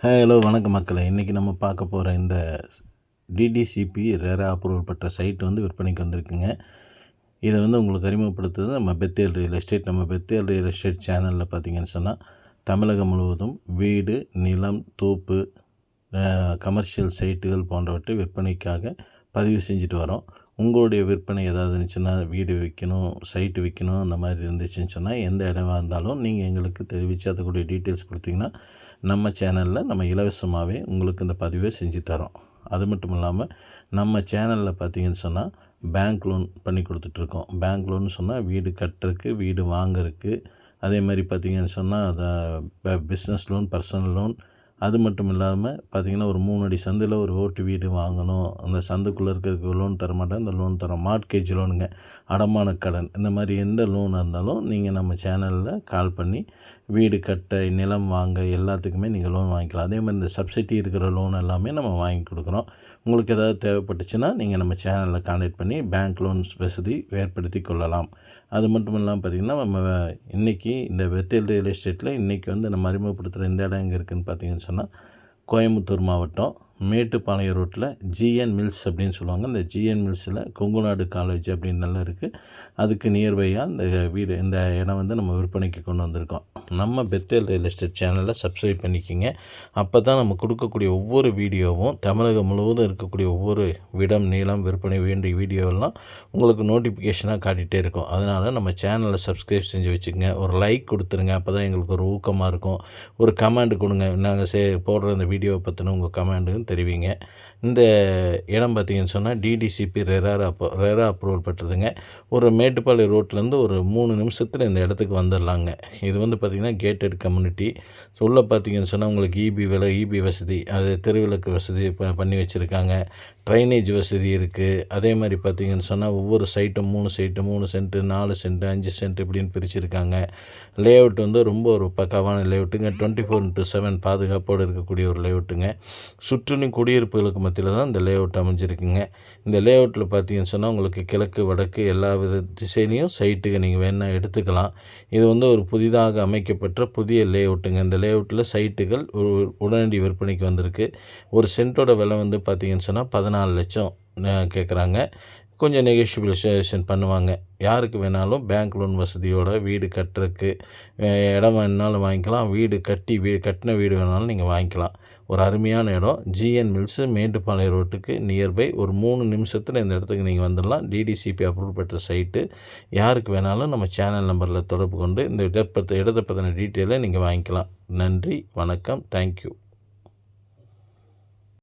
Hello வணக்கம் மக்களே. இன்றைக்கி நம்ம பார்க்க போகிற இந்த டிடிசிபி ரெரா அப்ரூவல் பெற்ற சைட் விற்பனைக்கு வந்திருக்குங்க. இதை உங்களுக்கு அறிமுகப்படுத்துறது நம்ம பெத்தேல் ரியல் எஸ்டேட். நம்ம பெத்தேல் ரியல் எஸ்டேட் சேனலில் பார்த்திங்கன்னு சொன்னால் தமிழகம் முழுவதும் வீடு, நிலம், தோப்பு, கமர்ஷியல் சைட்டுகள் போன்றவற்றை விற்பனைக்காக பதிவு செஞ்சுட்டு வரோம். உங்களுடைய விற்பனை ஏதாவது இருந்துச்சுன்னா, வீடு விற்கணும், சைட்டு விற்கணும், அந்த மாதிரி இருந்துச்சுன்னு சொன்னால் எந்த இடமா இருந்தாலும் நீங்கள் எங்களுக்கு தெரிவித்து அதுக்குடைய டீட்டெயில்ஸ் கொடுத்தீங்கன்னா நம்ம சேனலில் நம்ம இலவசமாகவே உங்களுக்கு இந்த பதிவை செஞ்சு தரோம். அது மட்டும் இல்லாமல் நம்ம சேனலில் பார்த்திங்கன்னு சொன்னால் பேங்க் லோன் பண்ணி கொடுத்துட்ருக்கோம். பேங்க் லோன் சொன்னால் வீடு கட்டுறதுக்கு, வீடு வாங்கிறதுக்கு, அதே மாதிரி பார்த்திங்கன்னு சொன்னால் அதை பிஸ்னஸ் லோன், பர்சனல் லோன், அது மட்டும் இல்லாமல் பார்த்திங்கன்னா ஒரு 3 அடி சந்தில் ஒரு ஓட்டு வீடு வாங்கணும், அந்த சந்துக்குள்ளே இருக்கிறதுக்கு லோன் தர மாட்டேன், இந்த லோன் தரோம். மார்ட்கேஜ் லோனுங்க, அடமான கடன், இந்த மாதிரி எந்த லோனாக இருந்தாலும் நீங்கள் நம்ம சேனலில் கால் பண்ணி வீடு கட்ட, நிலம் வாங்க எல்லாத்துக்குமே நீங்கள் லோன் வாங்கிக்கலாம். அதே மாதிரி இந்த சப்சிடி இருக்கிற லோன் எல்லாமே நம்ம வாங்கி கொடுக்குறோம். உங்களுக்கு ஏதாவது தேவைப்பட்டுச்சுன்னா நீங்கள் நம்ம சேனலில் கான்டாக்ட் பண்ணி பேங்க் லோன்ஸ் வசதி ஏற்படுத்தி கொள்ளலாம். அது மட்டும் இல்லாமல் பார்த்திங்கன்னா நம்ம இன்றைக்கி இந்த பெத்தேல் ரியல் எஸ்டேட்டில் இன்றைக்கி நம்ம அறிமுகப்படுத்துகிற இந்த இடம் எங்கே இருக்குதுன்னு பார்த்திங்கன்னு சொன்னால் கோயம்புத்தூர் மாவட்டம் மேட்டுப்பாளையம் ரோட்டில் ஜிஎன் மில்ஸ் அப்படின்னு சொல்லுவாங்க. இந்த ஜிஎன் மில்ஸில் கொங்குநாடு காலேஜ் அப்படின்னு நல்லா இருக்குது. அதுக்கு நியர்பையாக இந்த வீடு, இந்த இடம் நம்ம விற்பனைக்கு கொண்டு வந்திருக்கோம். நம்ம பெத்தேல் ரியல் எஸ்டேட் சேனலை சப்ஸ்கிரைப் பண்ணிக்கோங்க. அப்போ தான் நம்ம கொடுக்கக்கூடிய ஒவ்வொரு வீடியோவும் தமிழகம் முழுவதும் இருக்கக்கூடிய ஒவ்வொரு இடம், நீளம், விற்பனை வேண்டிய வீடியோவெல்லாம் உங்களுக்கு நோட்டிஃபிகேஷனாக காட்டிகிட்டே இருக்கும். அதனால் நம்ம சேனலை சப்ஸ்கிரைப் செஞ்சு வச்சுக்கோங்க. ஒரு லைக் கொடுத்துருங்க, அப்போ தான் எங்களுக்கு ஒரு ஊக்கமாக இருக்கும். ஒரு கமெண்ட் கொடுங்க, நாங்கள் போடுற இந்த வீடியோவை பற்றின உங்கள் கமெண்ட்டுன்னு தெரிவிங்க. இந்த இடம் பார்த்திங்கன்னு சொன்னால் டிடிசிபி ரெரா அப்ரூவல் பெற்றதுங்க. ஒரு மேட்டுப்பாளையம் ரோட்லேருந்து ஒரு 3 நிமிஷத்தில் இந்த இடத்துக்கு வந்துடலாங்க. இது பார்த்திங்கன்னா கேட்டட் கம்யூனிட்டி. உள்ளே பார்த்திங்கன்னு சொன்னால் உங்களுக்கு இபி வசதி, அது தெருவிளக்கு வசதி பண்ணி வச்சுருக்காங்க. ட்ரைனேஜ் வசதி இருக்குது. அதே மாதிரி பார்த்திங்கன்னு சொன்னால் ஒவ்வொரு சைட்டும் 3 சென்ட்டு, 4 சென்ட்டு, 5 சென்ட் இப்படின்னு பிரிச்சுருக்காங்க. லேஅவுட் ரொம்ப ஒரு பக்காவான லேஅவுட்டுங்க. 24/7 பாதுகாப்போடு இருக்கக்கூடிய ஒரு லேஅவுட்டுங்க. சுற்றிலும் குடியிருப்புகளுக்கு மத்தியில் தான் இந்த லேஅவுட் அமைஞ்சிருக்குங்க. இந்த லேஅவுட்டில் பார்த்திங்கன்னு சொன்னால் உங்களுக்கு கிழக்கு, வடக்கு எல்லா வித திசையிலையும் சைட்டுக்கு நீங்கள் வேணால் எடுத்துக்கலாம். இது ஒரு புதிதாக அமைக்கப்பட்ட புதிய லேஅவுட்டுங்க. இந்த லேஅவுட்டில் சைட்டுகள் உடனடி விற்பனைக்கு வந்திருக்கு. ஒரு சென்ட்டோட விலை பார்த்திங்கன்னு சொன்னால் 14 லட்சம் கேட்குறாங்க. கொஞ்சம் நெகோஷியபிளேஷன் பண்ணுவாங்க. யாருக்கு வேணாலும் பேங்க் லோன் வசதியோட வீடு கட்டுறதுக்கு இடம் வேணாலும் வாங்கிக்கலாம். கட்டின வீடு வேணாலும் நீங்கள் வாங்கிக்கலாம். ஒரு அருமையான இடம். ஜிஎன் மில்ஸு மேட்டுப்பாளையம் ரோட்டுக்கு நியர்பை. ஒரு 3 நிமிஷத்தில் இந்த இடத்துக்கு நீங்கள் வந்துடலாம். டிடிசிபி அப்ரூவல் பெற்ற சைட்டு. யாருக்கு வேணாலும் நம்ம சேனல் நம்பரில் தொடர்பு கொண்டு இந்த இடத்தை பற்றின டீட்டெயிலை நீங்கள் வாங்கிக்கலாம். நன்றி, வணக்கம், தேங்க்யூ.